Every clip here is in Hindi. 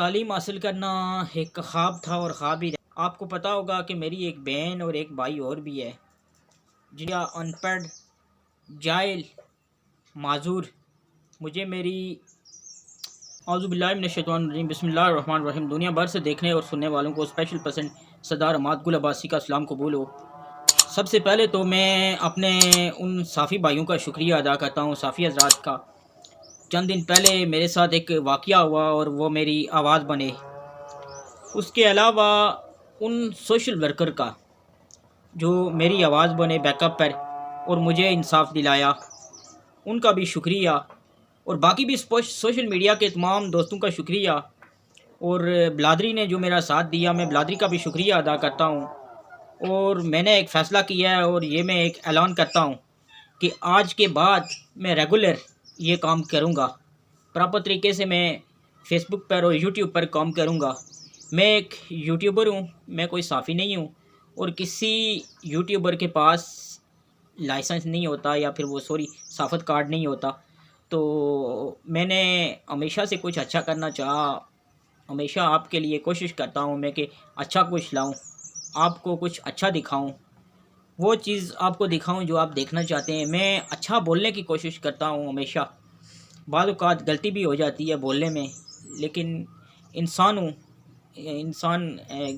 तालीम हासिल करना एक ख्वाब था और ख्वाब ही रहा। आपको पता होगा कि मेरी एक बहन और एक भाई और भी है जिनका अनपढ़, जाहिल, माजूर मुझे मेरी औज़ुबिल्लाहि बिस्मिल्लाहिर्रहमानिर्रहीम दुनिया भर से देखने और सुनने वालों को स्पेशल पसंद सरदार हमाद गुल अब्बासी का सलाम कबूल हो। सबसे पहले तो मैं अपने उन साफ़ी भाइयों का शुक्रिया अदा करता हूँ, साफ़ी हज़रात का। चंद दिन पहले मेरे साथ एक वाक़या हुआ और वो मेरी आवाज़ बने। उसके अलावा उन सोशल वर्कर का जो मेरी आवाज़ बने बैकअप पर और मुझे इंसाफ दिलाया, उनका भी शुक्रिया। और बाकी भी सोशल मीडिया के तमाम दोस्तों का शुक्रिया। और बिलादरी ने जो मेरा साथ दिया, मैं बिलादरी का भी शुक्रिया अदा करता हूँ। और मैंने एक फ़ैसला किया है और ये मैं एक ऐलान करता हूँ कि आज के बाद मैं रेगुलर ये काम करूँगा। प्रॉपर तरीके से मैं फ़ेसबुक पर और यूट्यूब पर काम करूँगा। मैं एक यूट्यूबर हूँ, मैं कोई साफ़ी नहीं हूँ। और किसी यूट्यूबर के पास लाइसेंस नहीं होता या फिर वो साफ़त कार्ड नहीं होता। तो मैंने हमेशा से कुछ अच्छा करना चाहा, हमेशा आपके लिए कोशिश करता हूँ मैं कि अच्छा कुछ लाऊं, आपको कुछ अच्छा दिखाऊं, वो चीज़ आपको दिखाऊं जो आप देखना चाहते हैं। मैं अच्छा बोलने की कोशिश करता हूँ हमेशा। बाद औक़ात गलती भी हो जाती है बोलने में, लेकिन इंसान हूँ, इंसान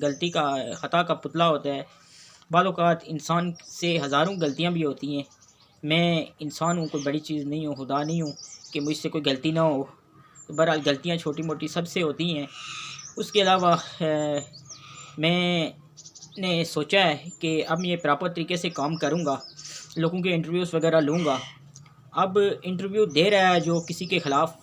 गलती का, ख़ता का पुतला होता है। बाद औक़ात इंसान से हज़ारों गलतियाँ भी होती हैं। मैं इंसान हूँ, कोई बड़ी चीज़ नहीं हूँ, खुदा नहीं हूँ कि मुझसे कोई गलती ना हो। तो बहरहाल गलतियाँ छोटी मोटी सबसे होती हैं। उसके अलावा मैंने सोचा है कि अब मैं प्रॉपर तरीके से काम करूँगा, लोगों के इंटरव्यूज़ वगैरह लूँगा। अब इंटरव्यू दे रहा है जो किसी के ख़िलाफ़,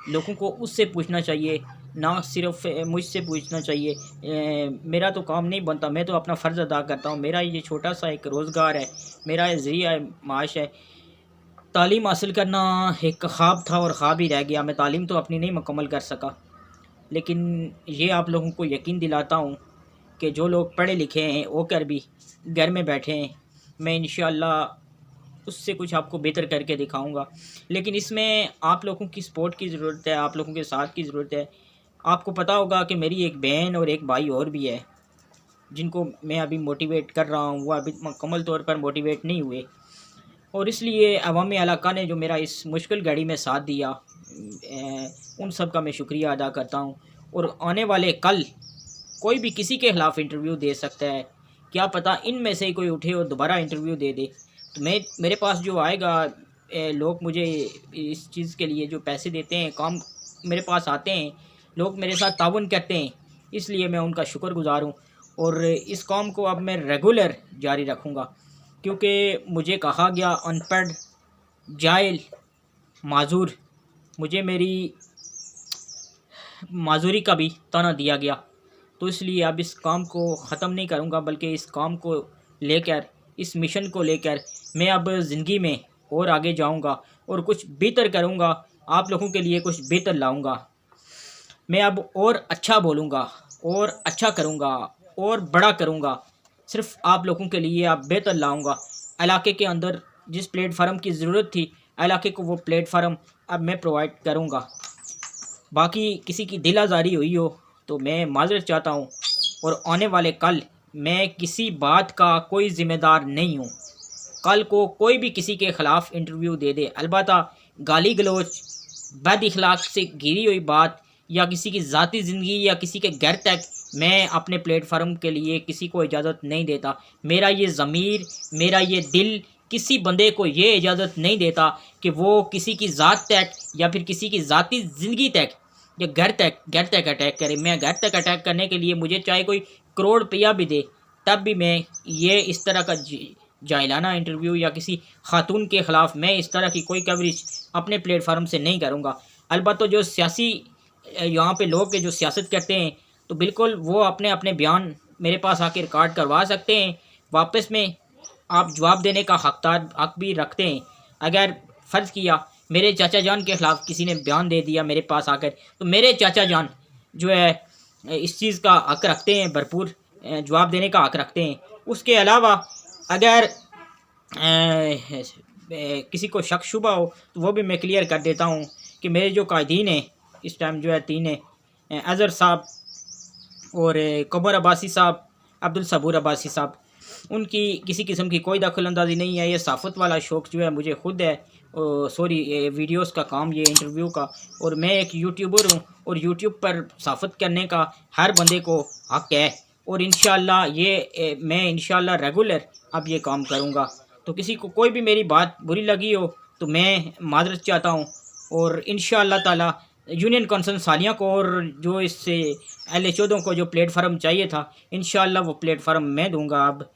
लोगों को उससे पूछना चाहिए, ना सिर्फ मुझसे पूछना चाहिए। मेरा तो काम नहीं बनता, मैं तो अपना फ़र्ज़ अदा करता हूँ। मेरा ये छोटा सा एक रोज़गार है, मेरा ज़रिया माश है। तालीम हासिल करना एक ख्वाब था और ख्वाब ही रह गया। मैं तालीम तो अपनी नहीं मुकम्मल कर सका, लेकिन ये आप लोगों को यकीन दिलाता हूँ कि जो लोग पढ़े लिखे हैं होकर भी घर में बैठे हैं, मैं इंशाअल्लाह उससे कुछ आपको बेहतर करके दिखाऊंगा। लेकिन इसमें आप लोगों की सपोर्ट की ज़रूरत है, आप लोगों के साथ की ज़रूरत है। आपको पता होगा कि मेरी एक बहन और एक भाई और भी है जिनको मैं अभी मोटिवेट कर रहा हूँ, वो अभी मुकम्मल तौर पर मोटिवेट नहीं हुए। और इसलिए अवामी इलाका ने जो मेरा इस मुश्किल घड़ी में साथ दिया, उन सब का मैं शुक्रिया अदा करता हूँ। और आने वाले कल कोई भी किसी के ख़िलाफ़ इंटरव्यू दे सकता है, क्या पता इनमें से ही कोई उठे और दोबारा इंटरव्यू दे दे। तो मेरे पास जो आएगा, लोग मुझे इस चीज़ के लिए जो पैसे देते हैं, काम मेरे पास आते हैं, लोग मेरे साथ ताउन करते हैं, इसलिए मैं उनका शुक्रगुज़ार हूँ। और इस काम को अब मैं रेगुलर जारी रखूँगा, क्योंकि मुझे कहा गया अनपढ़, जाहिल, माजूर, मुझे मेरी माजूरी का भी ताना दिया गया। तो इसलिए अब इस काम को ख़त्म नहीं करूँगा, बल्कि इस काम को लेकर, इस मिशन को लेकर मैं अब ज़िंदगी में और आगे जाऊँगा और कुछ बेहतर करूँगा, आप लोगों के लिए कुछ बेहतर लाऊँगा। मैं अब और अच्छा बोलूँगा और अच्छा करूँगा और बड़ा करूँगा, सिर्फ़ आप लोगों के लिए अब बेहतर लाऊँगा। इलाके के अंदर जिस प्लेटफार्म की ज़रूरत थी, इलाके को वो प्लेटफार्म अब मैं प्रोवाइड करूँगा। बाकी किसी की दिल आज़ारी हुई हो तो मैं माज़रत चाहता हूँ। और आने वाले कल मैं किसी बात का कोई ज़िम्मेदार नहीं हूँ। कल को कोई भी किसी के ख़िलाफ़ इंटरव्यू दे दे, अलबत्ता गाली गलौच, बद इखलाक से घिरी हुई बात या किसी की ज़ाती ज़िंदगी या किसी के घर तक, मैं अपने प्लेटफार्म के लिए किसी को इजाज़त नहीं देता। मेरा ये ज़मीर, मेरा ये दिल किसी बंदे को ये इजाज़त नहीं देता कि वो किसी की ज़ात तक या फिर किसी की ज़ाती ज़िंदगी तक या घर तक अटैक करे। मैं घर तक अटैक करने के लिए मुझे चाहे कोई करोड़ रुपया भी दे, तब भी मैं ये इस तरह का जाहिलाना इंटरव्यू या किसी खातून के ख़िलाफ़ मैं इस तरह की कोई कवरेज अपने प्लेटफार्म से नहीं करूँगा। अलबत्ता जो सियासी यहाँ पे लोग के जो सियासत करते हैं, तो बिल्कुल वो अपने अपने बयान मेरे पास आके रिकॉर्ड करवा सकते हैं, वापस में आप जवाब देने का हक भी रखते हैं। अगर फ़र्ज़ किया मेरे चाचा जान के ख़िलाफ़ किसी ने बयान दे दिया मेरे पास आकर, तो मेरे चाचा जान जो है इस चीज़ का हक रखते हैं, भरपूर जवाब देने का हक रखते हैं। उसके अलावा अगर किसी को शक शुबा हो तो वो भी मैं क्लियर कर देता हूँ कि मेरे जो कायदीन हैं इस टाइम जो है 3 है, अज़हर साहब और कमर अब्बासी साहब, अब्दुल सबूर अब्बासी साहब, उनकी किसी किस्म की कोई दखल अंदाज़ी नहीं है। ये सहाफ़त वाला शौक़ जो है मुझे ख़ुद है, सॉरी वीडियोस का काम, ये इंटरव्यू का। और मैं एक यूट्यूबर हूँ और यूट्यूब पर सहाफ़त करने का हर बंदे को हक़ है। और इंशाअल्लाह मैं इंशाअल्लाह रेगुलर अब ये काम करूँगा। तो किसी को कोई भी मेरी बात बुरी लगी हो तो मैं माज़रत चाहता हूँ। और इंशाअल्लाह ताला यूनियन कौंसिल सालियाँ को और जो इससे LA 14 को जो प्लेटफार्म चाहिए था, इंशाअल्लाह वो प्लेटफार्म मैं दूंगा अब।